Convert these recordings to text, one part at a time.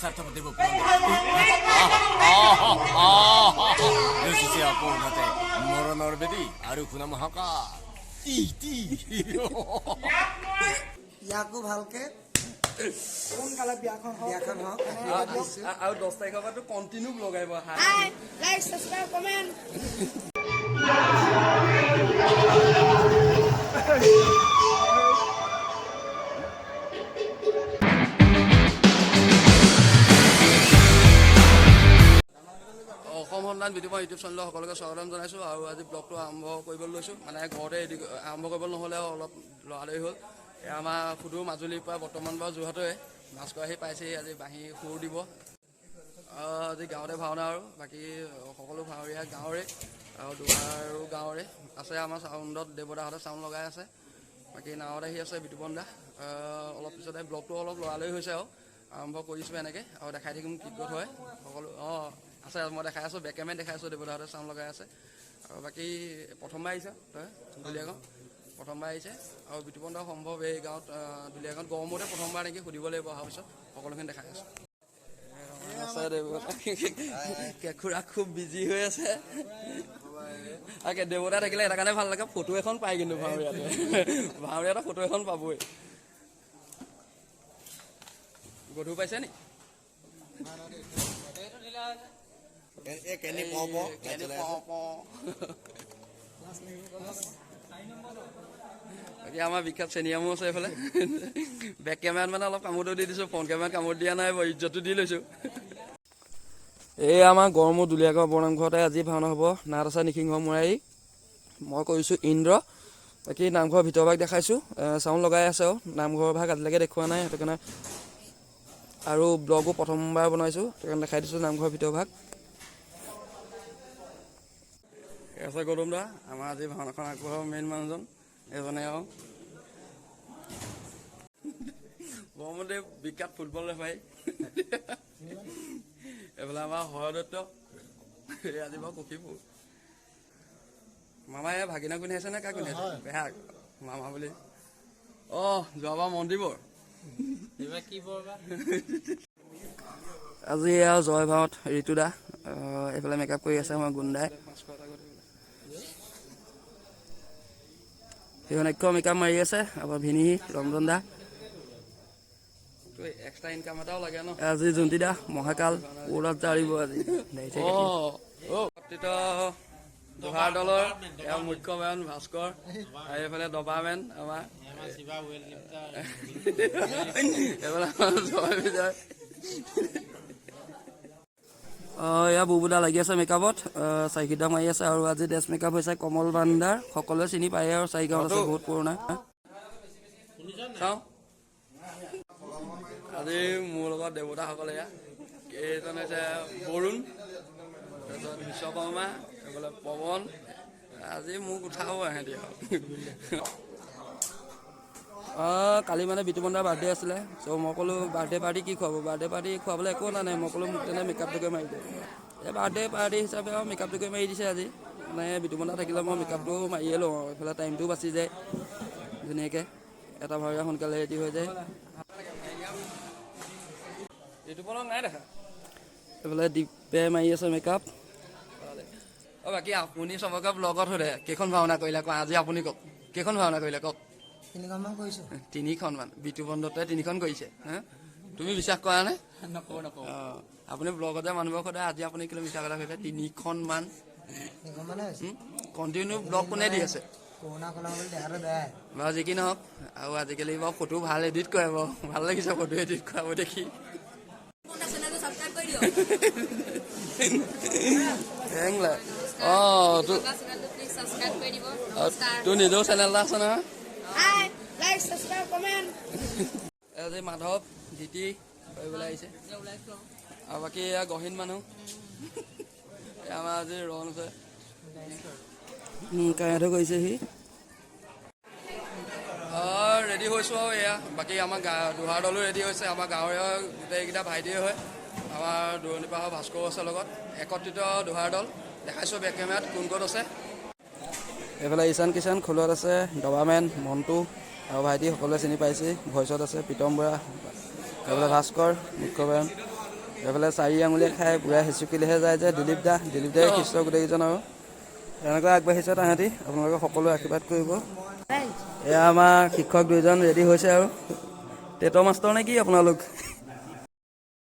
স্বাৰ্থপতি পূৰ্ণতে মৰণৰ বেদী আৰু শুনা মহাকা ইয়াকো ভালকে সোনকালে বিয়াখন হওক আৰু 10 তাৰিখৰ পৰাতো কণ্টিনিউ লগাব লাইক সাবস্ক্ৰাইব কমেণ্ট অসম সন্ধান বিদ্যুৎ ইউটিউব চেনেলৰ সকলোকে স্বাগতম জনাইছোঁ আৰু আজি ব্লগটো আৰম্ভ কৰিবলৈ লৈছোঁ মানে ঘৰতে আৰম্ভ কৰিব নহ'লে অলপ লৰালৰি হ'ল আমাৰ সুদূৰ মাজুলীৰ পৰা বৰ্তমান বাৰু যোৰহাটৰে ভাস্কৰ আহি পাইছেহি আজি বাঁহী সুৰ দিব আজি গাঁৱতে ভাওনা আৰু বাকী সকলো ভাৱৰীয়া গাঁৱৰে আৰু দুৱাৰো গাঁৱৰে আছে আমাৰ চাউণ্ডত দেৱদাহঁতে চাউণ্ড লগাই আছে বাকী নাৱত আহি আছে বিতুপন দা অলপ পিছতে ব্লগটো অলপ লৰালৰি হৈছে আৰু আৰম্ভ কৰিছোঁ এনেকৈ আৰু দেখাই থাকিম কি ক'ত হয় সকলো আছে মই দেখাই আছোঁ বেক কেমেৰা দেখাই আছোঁ দেৱদাহঁতে চাউণ্ড লগাই আছে আৰু বাকী প্ৰথমবাৰ আহিছে তই দুলীয়াগাঁও প্ৰথমবাৰ আহিছে আৰু বিতুপন দা সম্ভৱ এই গাঁৱত দুলীয়াগাঁৱত গৰমতে প্ৰথমবাৰ নেকি সুধিব লাগিব অহাৰ পিছত সকলোখিনি দেখাই আছোঁ কেঁকুৰা খুব বিজি হৈ আছে দেৱতা থাকিলে এটা কাৰণে ভাল লাগে ফটো এখন পায় কিন্তু ভাৱৰীয়াতে ফটো এখন পাবই গধুৰ পাইছে নি বাকী আমাৰ বিখ্যাত চেনিয়ামো আছে এইফালে বেক কেমেৰাত মানে অলপ কামোৰটো দি দিছোঁ ফ্ৰণ্ট কেমেৰাত কামোৰ দিয়া নাই বাৰু ইজ্জতটো দি লৈছোঁ এই আমাৰ গড়মূৰ দুলীয়াগাঁও বৰনামঘৰতে আজি ভাওনা হ'ব নাট আছে নিসিংহ মুৰাৰী মই কৰিছোঁ ইন্দ্ৰ বাকী নামঘৰৰ ভিতৰ ভাগ দেখাইছোঁ চাউণ্ড লগাই আছে আৰু নামঘৰৰ ভাগ আজিলৈকে দেখুওৱা নাই সেইটো কাৰণে আৰু ব্লগো প্ৰথমবাৰ বনাইছোঁ সেইটো কাৰণে দেখাই দিছোঁ নামঘৰৰ ভিতৰ ভাগ আছে গৌতম দা আমাৰ আজি ভাওনাখন আগবঢ়োৱা মেইন মানুহজন এজনে আৰু ব্ৰহ্মদে বিখ্যাত ফুটবল ৰেফাৰী এইফালে আমাৰ হৰদত্ত আজি বাৰু ককিপুৰ মামাই ভাগিনা কোনে আছে নে কাক কোনে আছে বেহাগ মামা বুলি যোৱাবাৰ মন্দিবৰ আজি আৰু জয় ভাৱত ঋতু দা এইফালে মেকআপ কৰি আছে আমাৰ গুণ্ডাই সেইখন মেকআপ মাৰি আছে আমাৰ ভিনি ৰঞ্জন দা এক্সট্ৰা ইনকাম এটাও লাগে ন আজি জুন্তি দা মহাকাল উৰত জাৰিব আজি দোহাৰ দলৰ মুখ্য মেন ভাস্কৰ আৰু এইফালে দবামেন আমাৰ এইফালে জয় বিজয় এয়া বুবুদা লাগি আছে মেকআপত চাৰিকিটা মাৰি আছে আৰু আজি ড্ৰেছ মেকআপ হৈছে কমল বান্দাৰ সকলোৱে চিনি পায়ে আৰু চাৰিগাঁৱত আছে বহুত পুৰণা চাওঁ আজি মোৰ লগত দেৱতাসকলে এইজন হৈছে বৰুণ তাৰপিছত বিশ্বকৰ্মা এইফালে পৱন আজি মোক উঠাব সিহঁতি কালি মানে বিতুপন দাৰ বাৰ্থডে আছিলে চ' মই ক'লোঁ বাৰ্থডে পাৰ্টি কি খুৱাব বাৰ্থডে পাৰ্টি খুৱাবলৈ একো নাই মই ক'লোঁ মোক তেনে মেকআপটোকে মাৰি দিয়ে এই বাৰ্থডে পাৰ্টি হিচাপে আৰু মেকআপটোকে মাৰি দিছে আজি মানে বিতুপন দা থাকিলে মই মেকআপটো মাৰিয়ে লওঁ আৰু এইফালে টাইমটোও বাচি যায় ধুনীয়াকৈ এটা ভাৱৰীয়া সোনকালে ৰেডি হৈ যায় বিতুপনক নাই দেখা এইফালে দীপে মাৰি আছে মেকআপ বাকী আপুনি চবকে ব্লগত সোধে কেইখন ভাওনা কৰিলে কওক আজি আপুনি কওক কেইখন ভাওনা কৰিলে কওক 3খনমান কৰিছোঁ 3খনমান বিতুপন দত্তই 3খন কৰিছে তুমি বিশ্বাস কৰা নে নকওঁ আপুনি ব্লগতে মানুহবোৰক সোধে আজি আপুনি কিলো মিছা কথা কৈছে 3খনমান কণ্টিনিউ ব্লগ কোনে দি আছে বাৰু যি কি নহওক আৰু আজিকালি বাৰু ফটো ভাল এডিট কৰে বাৰু ভাল লাগিছে ফটো এডিট কৰাব দেখি তোৰ নিজেও চেনেল এটা আছে নহয় আজি মাধৱ জিতি কৰিবলৈ আহিছে আৰু বাকী এয়া গহীন মানুহ আমাৰ আজি ৰণ আছে কাইহঁতে কৰিছে সি ৰেডি হৈছোঁ আৰু এয়া বাকী আমাৰ দুহাৰ দলো ৰেডি হৈছে আমাৰ গাঁৱৰে গোটেইকেইটা ভাইটিয়ে হয় আমাৰ দূৰণিৰ পৰা ভাস্কৰ আছে লগত একত্ৰিত দুহাৰ দল দেখাইছোঁ বেক কেমেৰাত কোন ক'ত আছে এইফালে ঈশান কিষাণ খোলত আছে দবামেন মণ্টু আৰু ভাইটি সকলোৱে চিনি পাইছে ভইচত আছে প্ৰীতম বৰা এইফালে ভাস্কৰ মুখ্য এইফালে 4 আঙুলিয়ে খাই পুৰা হেঁচুকিলেহে যায় যে দিলীপ দাই শিষ্য গোটেইকেইজন আৰু এনেকৈ আগবাঢ়িছে তাহাঁতি আপোনালোকে সকলোৱে আশীৰ্বাদ কৰিব। এয়া আমাৰ শিক্ষক 2জন ৰেডি হৈছে আৰু টেটৰ মাষ্টৰ নে কি আপোনালোক?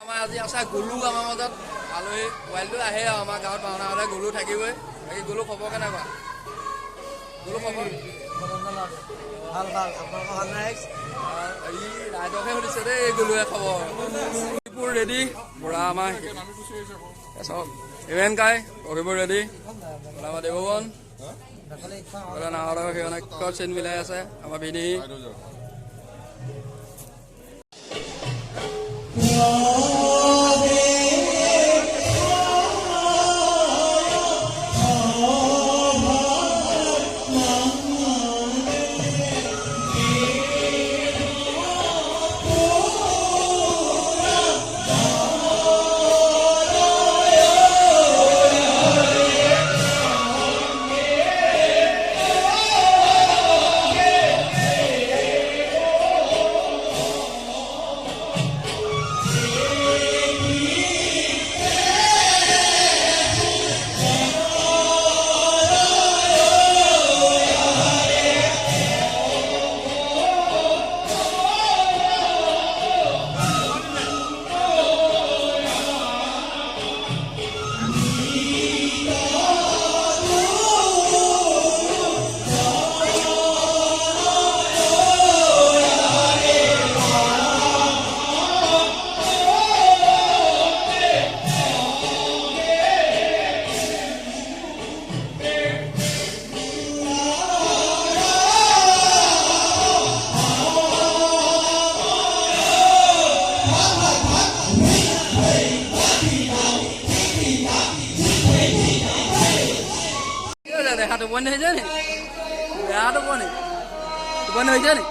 আমাৰ আজি আছে গুলু আমাৰ মাজত আলহী মোবাইলটো আহে আৰু আমাৰ গাঁৱত ভাওনা হ'লে গুলু থাকিবই। বাকী গুলু খবৰ কেনেকুৱা? গুলু খবৰ ভাল ভাল আপোনালোকৰ ভাল নাই ই ৰাইজকহে সুধিছে দেই গুলুৱে খবৰ। লখিমপুৰ ৰেডি পুৰা আমাৰ চাওক ইভেণ্ট কাই লখিমপুৰ ৰেডি আমাৰ দেৱবন নাহৰ সিহঁতৰ চেন মিলাই আছে আমাৰ ভিনি টোপনি হৈছে নি বেয়া টোপনি হৈছে নি?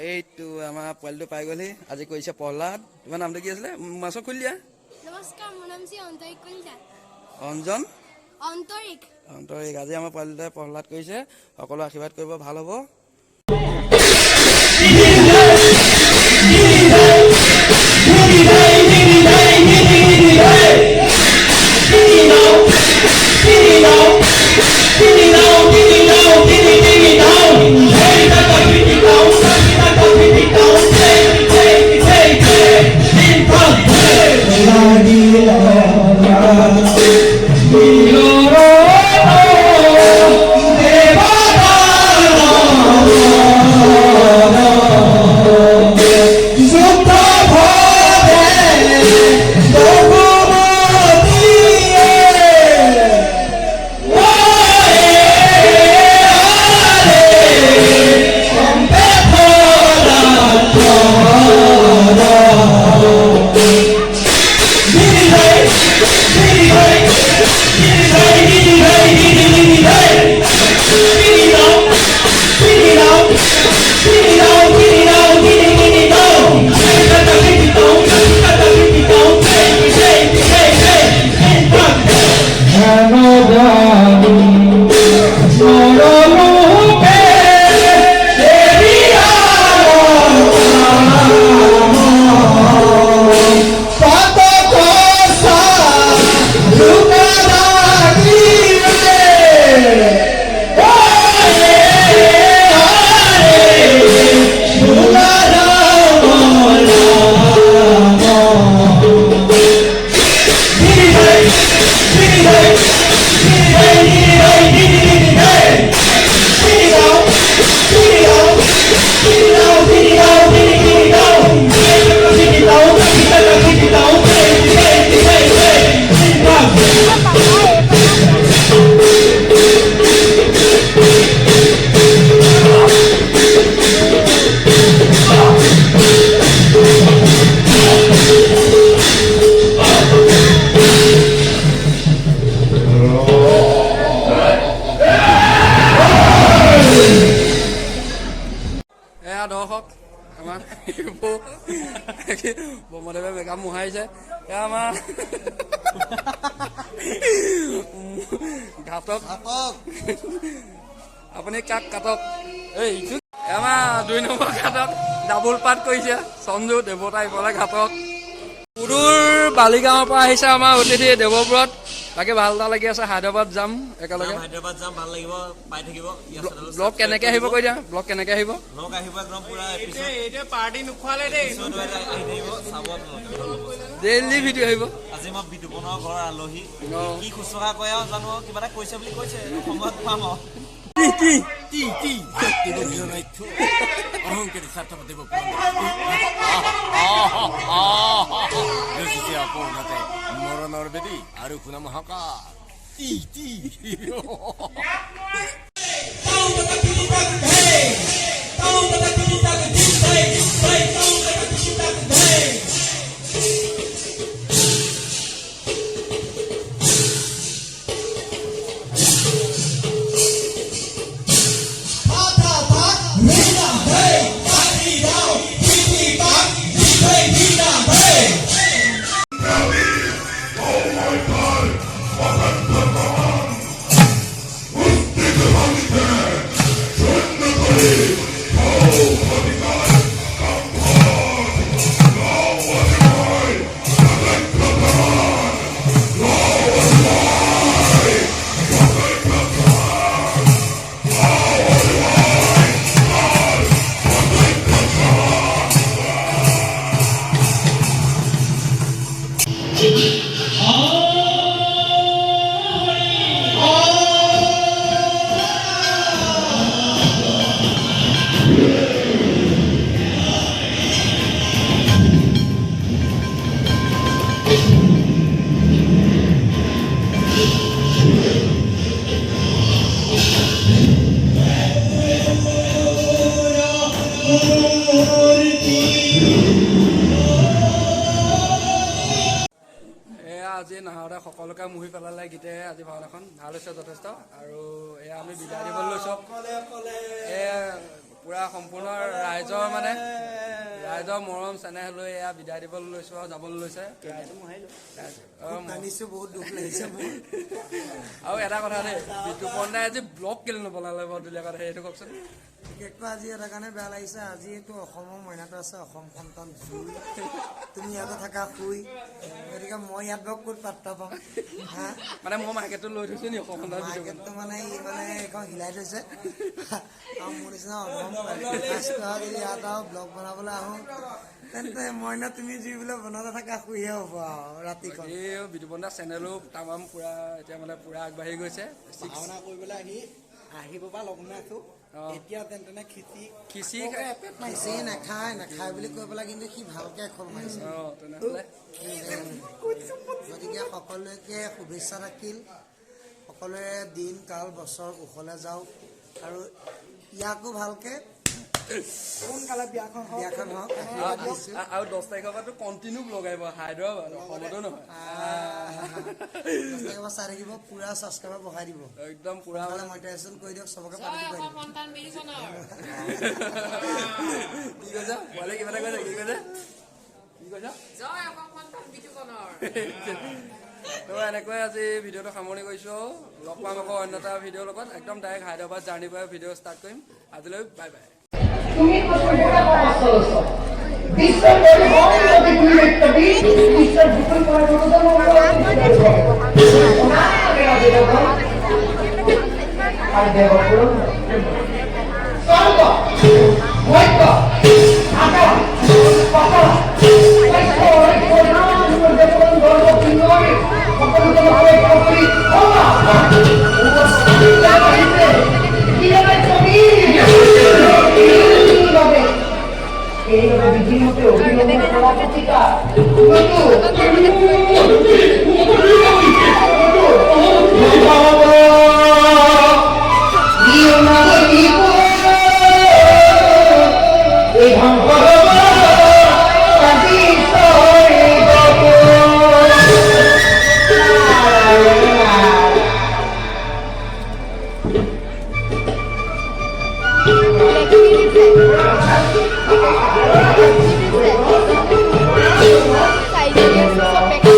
এইটো আমাৰ পোৱালিটো পাই গ'লহি আজি কৰিছে প্ৰহ্লাদ। তোমাৰ নামটো কি আছিলে? মাছক খুলি দিয়া। নমস্কাৰ, মোৰ নাম অন্তৰিক কলিতা। অঞ্জন অন্তৰিক আজি আমাৰ পোৱালিটোৱে প্ৰহ্লাদ কৰিছে। সকলো আশীৰ্বাদ কৰিব, ভাল হ'ব। দৰ্শক আমাৰ ব্ৰহ্মদেৱে মেকআপ মোহাৰিছে। এয়া আমাৰ ঘাটক আপুনি কাক কাটক এই আমাৰ 2 নম্বৰ ঘাটক ডাবুল পাত কৰিছে। সঞ্জু দেৱতা ইফালে ঘাটক সুদূৰ বালিগাঁৱৰ পৰা আহিছে আমাৰ অতিথি দেৱব্ৰত তাকে ভাল এটা লাগি আছে হায়দৰাবাদ যাম একেলগে হায়দৰাবাদ যাম ভাল লাগিব পাই থাকিব ব্লগ কেনেকে আহিব কৈ দিয়া ব্লগ কেনেকে আহিব ব্লগ আহিব একদম পুৰা এপিসোড এইটো পাৰ্টি নোখোৱালে দেই এপিসোড আহি থাকিব চাব আপোনালোকে ডেইলি ভিডিঅ' আহিব আজি মই বিতুপনৰ ঘৰৰ আলহী কি শুশ্ৰূষা কৰে আৰু জানো কিবা এটা কৈছে বুলি কৈছে সময়ত পাম আৰু অহংকাৰী স্বাৰ্থপৰ দেৱ পূৰ্ণতে মৰণৰ বেদী আৰু সুনাম হাকা আজি নাহৰতে সকলোকে মুহি পেলালে গীতে আজি ভাওনাখন ভাল হৈছে যথেষ্ট আৰু এয়া আমি বিদায় দিবলৈ লৈছোঁ পুৰা সম্পূৰ্ণ ৰাইজৰ মানে ৰাইজৰ মৰম চেনেহ লৈ এয়া বিদায় দিবলৈ লৈছোঁ আৰু যাবলৈ লৈছে বহুত দুখ লাগিছে আৰু এটা কথা দেই বিতুপন দাই আজি ব্লগ কেলে নবনালে বৰ ধুনীয়া কথা সেইটো কওকচোন বিশেষকৈ আজি এটা কাৰণে বেয়া লাগিছে আজি এইটো অসমৰ মইনাটো আছে অসম সন্তান জুই তুমি ইয়াতে থাকা শুই গতিকে মই ইয়াত বাৰু ক'ত পাত্তা পাম হা মানে মই মাৰ্কেটটো লৈ থৈছোঁ নি অসম মাৰ্কেটটো মানে এইখন হিলাই থৈছে আৰু মোৰ নিচিনা অধম যদি ইয়াত আৰু ব্লগ বনাবলৈ আহোঁ তেন্তে মইনা তুমি জুই বোলে বনাতে থাকা শুইহে হ'ব আৰু ৰাতিখন এই বিতুপন দা চেনেলো তামাম পুৰা এতিয়া মানে পুৰা আগবাঢ়ি গৈছে ভাওনা কৰিবলৈ আহিব বা লগ নাইছো এতিয়া তেনে খিচি নাখায় বুলি কৈ পেলাই কিন্তু সি ভালকে খোল মাৰিছে গতিকে সকলোকে শুভেচ্ছা থাকিল সকলোৰে দিন কাল বছৰ কুশলে যাওক আৰু ইয়াকো ভালকে সোনকালে বিয়াখন আৰু 10 তাৰিখৰ পৰাতো কণ্টিনিউ ব্লগ আহিব হায়দৰাবাদ অসমতো নহয় চাই থাকিব পুৰা ছাবস্ক্ৰাইবাৰ বঢ়াই দিব একদম পুৰা মনিটাইজেশ্যন কৰি দিয়ক চবকে পাতি দিব কি কৈছা পোৱালি কিবা এটা কৈছে কি কৈছে তো এনেকৈ আজি ভিডিঅ'টো সামৰণি কৰিছোঁ লগ পাম আকৌ অন্য এটা ভিডিঅ'ৰ লগত একদম ডাইৰেক্ট হায়দৰাবাদ জাৰ্ণিৰ পৰা ভিডিঅ' ষ্টাৰ্ট কৰিম আজিলৈ বাই বাই তুমি কোথায় কষ্ট করছো বিশ্বের পরিবহন যদি তুমি একটা দিন বিশ্বের বিপুল করার জন্য আর দেব স্বর্গ মৈত্র আটা কথা এইভাবে বিভিন্নতে অভিনন্দন করা প্রতিটা Saída, só pega.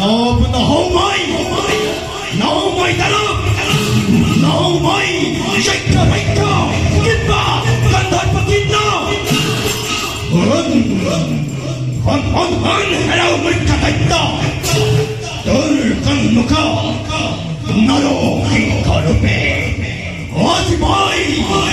Open the whole mind. No way, no way. Shake the right go. Get back. Can that begin now? Hello, my katayta. Turkan muka. Naro hikarupe. Oti boy.